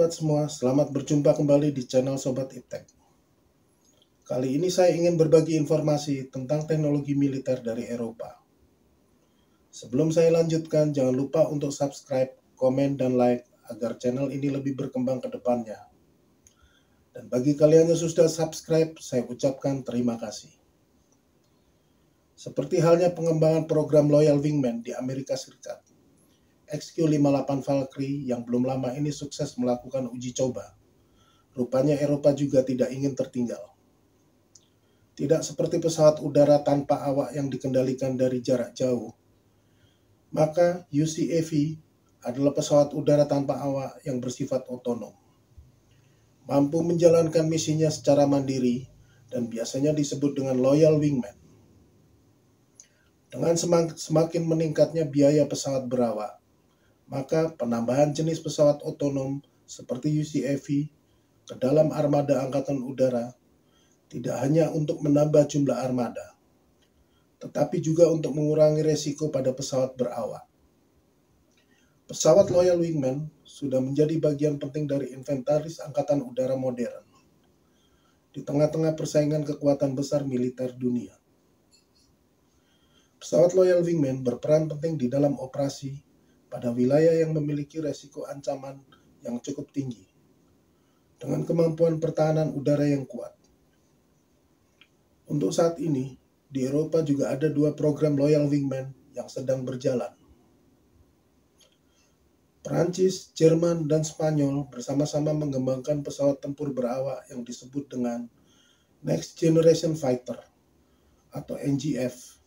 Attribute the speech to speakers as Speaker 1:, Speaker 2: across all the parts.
Speaker 1: sobat semua, selamat berjumpa kembali di channel Sobat Iptek. Kali ini saya ingin berbagi informasi tentang teknologi militer dari Eropa. Sebelum saya lanjutkan, jangan lupa untuk subscribe, komen, dan like agar channel ini lebih berkembang ke depannya. Dan bagi kalian yang sudah subscribe, saya ucapkan terima kasih. Seperti halnya pengembangan program Loyal Wingman di Amerika Serikat, XQ-58 Valkyrie yang belum lama ini sukses melakukan uji coba. Rupanya Eropa juga tidak ingin tertinggal. Tidak seperti pesawat udara tanpa awak yang dikendalikan dari jarak jauh, maka UCAV adalah pesawat udara tanpa awak yang bersifat otonom. Mampu menjalankan misinya secara mandiri dan biasanya disebut dengan Loyal Wingman. Dengan semakin meningkatnya biaya pesawat berawak, maka penambahan jenis pesawat otonom seperti UCAV ke dalam armada angkatan udara tidak hanya untuk menambah jumlah armada, tetapi juga untuk mengurangi resiko pada pesawat berawak. Pesawat Loyal Wingman sudah menjadi bagian penting dari inventaris angkatan udara modern di tengah-tengah persaingan kekuatan besar militer dunia. Pesawat Loyal Wingman berperan penting di dalam operasi pada wilayah yang memiliki resiko ancaman yang cukup tinggi, dengan kemampuan pertahanan udara yang kuat. Untuk saat ini, di Eropa juga ada dua program Loyal Wingman yang sedang berjalan. Perancis, Jerman, dan Spanyol bersama-sama mengembangkan pesawat tempur berawak yang disebut dengan Next Generation Fighter atau NGF,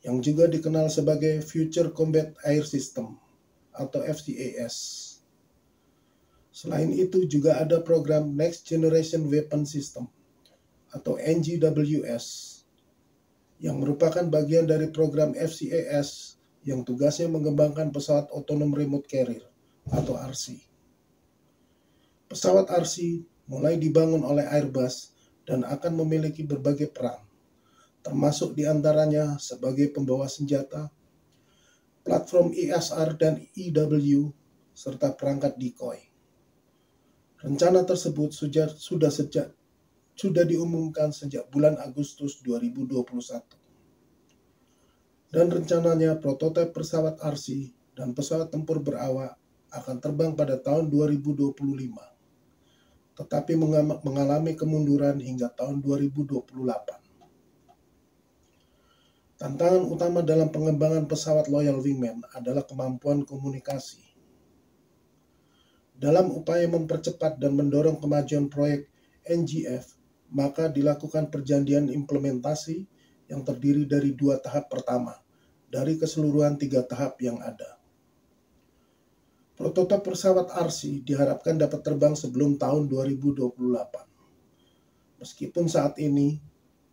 Speaker 1: yang juga dikenal sebagai Future Combat Air System atau FCAS. Selain itu juga ada program Next Generation Weapon System atau NGWS, yang merupakan bagian dari program FCAS yang tugasnya mengembangkan pesawat otonom remote carrier atau RC. Pesawat RC mulai dibangun oleh Airbus dan akan memiliki berbagai peran, termasuk diantaranya sebagai pembawa senjata, platform ISR dan EW, serta perangkat decoy. Rencana tersebut sudah diumumkan sejak bulan Agustus 2021. Dan rencananya prototipe pesawat RC dan pesawat tempur berawak akan terbang pada tahun 2025, tetapi mengalami kemunduran hingga tahun 2028. Tantangan utama dalam pengembangan pesawat Loyal Wingman adalah kemampuan komunikasi. Dalam upaya mempercepat dan mendorong kemajuan proyek NGF, maka dilakukan perjanjian implementasi yang terdiri dari dua tahap pertama dari keseluruhan 3 tahap yang ada. Prototipe pesawat RC diharapkan dapat terbang sebelum tahun 2028. Meskipun saat ini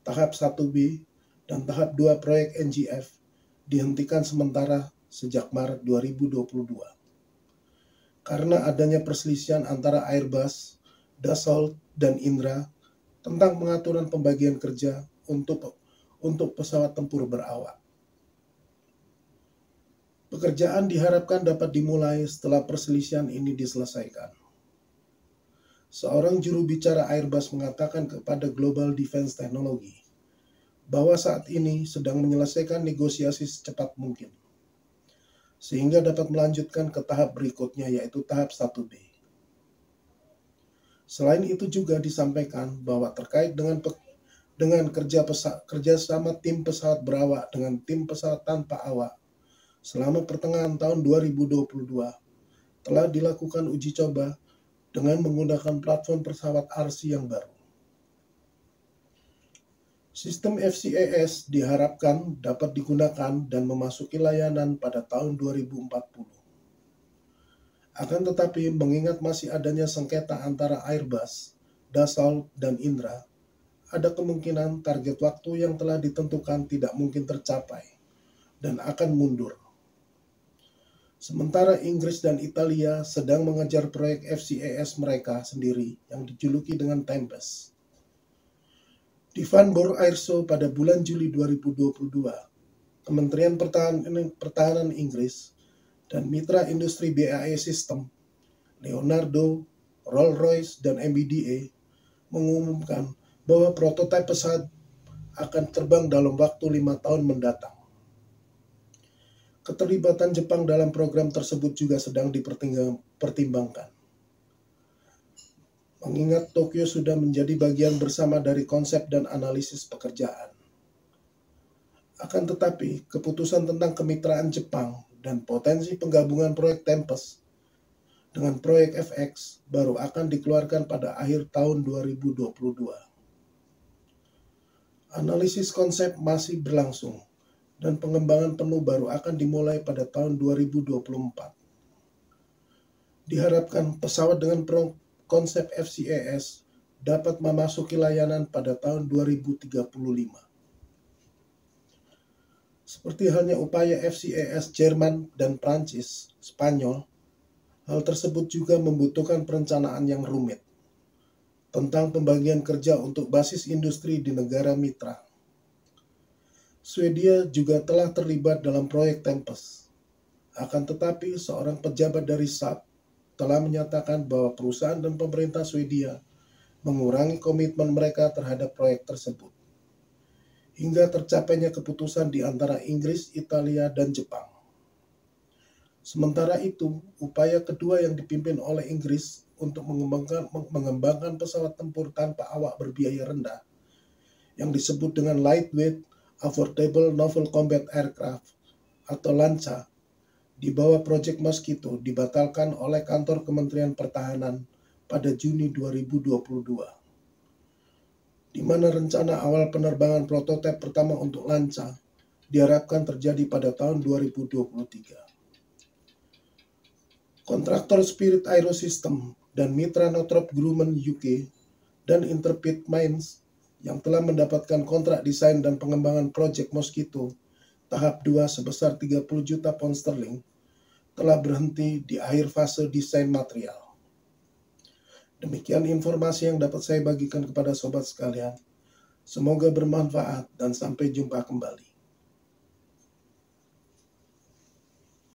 Speaker 1: tahap 1B dan tahap 2 proyek NGF dihentikan sementara sejak Maret 2022. Karena adanya perselisihan antara Airbus, Dassault, dan Indra tentang pengaturan pembagian kerja untuk pesawat tempur berawak. Pekerjaan diharapkan dapat dimulai setelah perselisihan ini diselesaikan. Seorang juru bicara Airbus mengatakan kepada Global Defense Technology bahwa saat ini sedang menyelesaikan negosiasi secepat mungkin, sehingga dapat melanjutkan ke tahap berikutnya, yaitu tahap 1B. Selain itu juga disampaikan bahwa terkait dengan kerjasama tim pesawat berawak dengan tim pesawat tanpa awak, selama pertengahan tahun 2022 telah dilakukan uji coba dengan menggunakan platform pesawat RC yang baru. Sistem FCAS diharapkan dapat digunakan dan memasuki layanan pada tahun 2040. Akan tetapi, mengingat masih adanya sengketa antara Airbus, Dassault, dan Indra, ada kemungkinan target waktu yang telah ditentukan tidak mungkin tercapai dan akan mundur. Sementara Inggris dan Italia sedang mengejar proyek FCAS mereka sendiri yang dijuluki dengan Tempest. Di Vanborg Air Show pada bulan Juli 2022, Kementerian Pertahanan Inggris dan mitra industri BAE System Leonardo, Rolls-Royce, dan MBDA mengumumkan bahwa prototipe pesawat akan terbang dalam waktu 5 tahun mendatang. Keterlibatan Jepang dalam program tersebut juga sedang dipertimbangkan. Mengingat Tokyo sudah menjadi bagian bersama dari konsep dan analisis pekerjaan. Akan tetapi, keputusan tentang kemitraan Jepang dan potensi penggabungan proyek Tempest dengan proyek FX baru akan dikeluarkan pada akhir tahun 2022. Analisis konsep masih berlangsung dan pengembangan penuh baru akan dimulai pada tahun 2024. Diharapkan pesawat dengan konsep FCAS dapat memasuki layanan pada tahun 2035. Seperti halnya upaya FCAS Jerman dan Prancis, Spanyol, hal tersebut juga membutuhkan perencanaan yang rumit tentang pembagian kerja untuk basis industri di negara mitra. Swedia juga telah terlibat dalam proyek Tempest. Akan tetapi, seorang pejabat dari Saab telah menyatakan bahwa perusahaan dan pemerintah Swedia mengurangi komitmen mereka terhadap proyek tersebut, hingga tercapainya keputusan di antara Inggris, Italia, dan Jepang. Sementara itu, upaya kedua yang dipimpin oleh Inggris untuk mengembangkan pesawat tempur tanpa awak berbiaya rendah, yang disebut dengan Lightweight Affordable Naval Combat Aircraft atau LANCA, di bawah Proyek Mosquito dibatalkan oleh kantor Kementerian Pertahanan pada Juni 2022, di mana rencana awal penerbangan prototipe pertama untuk LANCA diharapkan terjadi pada tahun 2023. Kontraktor Spirit Aerosystem dan mitra Northrop Grumman UK dan Intrepid Mines yang telah mendapatkan kontrak desain dan pengembangan Proyek Mosquito tahap 2 sebesar 30 juta pound sterling telah berhenti di akhir fase desain material. Demikian informasi yang dapat saya bagikan kepada sobat sekalian. Semoga bermanfaat dan sampai jumpa kembali.